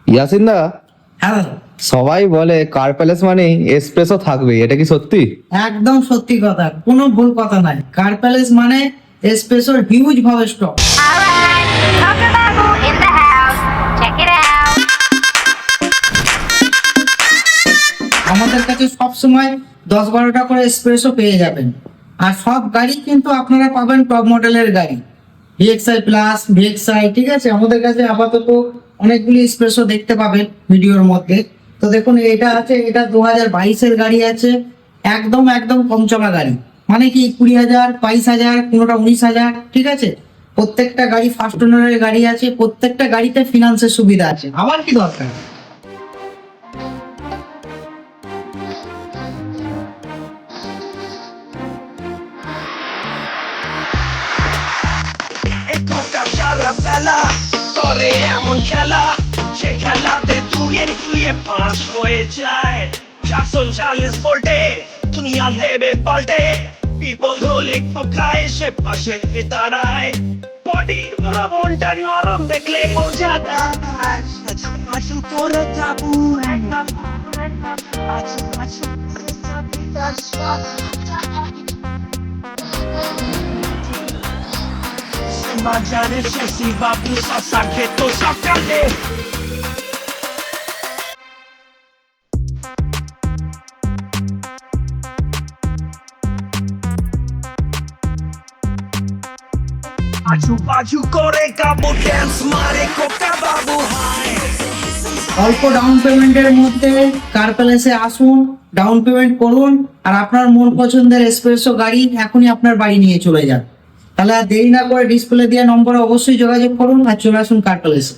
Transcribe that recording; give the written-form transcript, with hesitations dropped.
ইয়াসিন দা, হ্যাঁ, সবাই বলে কার প্যালেস মানে এসপ্রেসো থাকবে, এটা কি সত্যি? একদম সত্যি কথা, কোনো ভুল কথা নাই। কার প্যালেস মানে এসপ্রেসোর হিউজ ভাবে stock. Alright, Coca Babu in the house. Check it out. আমাদের কাছে সব সময় 10-12টা করে এসপ্রেসো পেয়ে যাবেন। আর সব গাড়ি কিন্তু আপনারা পাবেন টপ মডেলের গাড়ি, ভিএক্সআই প্লাস, ভিএক্সআই, ঠিক আছে। আমাদের কাছে আপাতত অনেকগুলি এসপ্রেসো দেখতে পাবেন ভিডিওর মধ্যে। তো দেখুন, এটা আছে, এটা 2022-এর গাড়ি আছে, একদম একদম কম চলা গাড়ি, মানে কি 20,000, 22,000, কোনোটা 19,000, ঠিক আছে। প্রত্যেকটা গাড়ি ফার্স্ট ওনারের গাড়ি আছে, প্রত্যেকটা গাড়িতে ফিনান্সের সুবিধা আছে। আমার কি দরকার? একটা খেলা করে এমন খেলা, সে খেলাতে তুই পাস হয়ে যায়। 440 ভোল্টে দুনিয়া দেবে পাল্টে, বিপদ হলে খায় সে পাশে দাঁড়ায়। বডি মনটা নরম দেখলে বোঝা যায়, আছু করে যাবো একদম, আছু বাজারে শেষি বাবু শশা খেত সকালে। আজু বাজু করে কাবু ড্যান্স মারে কোকা বাবু হাই। অল্প ডাউন পেমেন্টের মধ্যে কার প্যালেসে আসুন, ডাউন পেমেন্ট করুন, আর আপনার মন পছন্দের এসপ্রেসো গাড়ি এখনই আপনার বাড়ি নিয়ে চলে যান। তাহলে আর দেরি না করে ডিসপ্লে দেওয়া নম্বরে অবশ্যই যোগাযোগ করুন আর চলে আসুন কার প্যালেসে।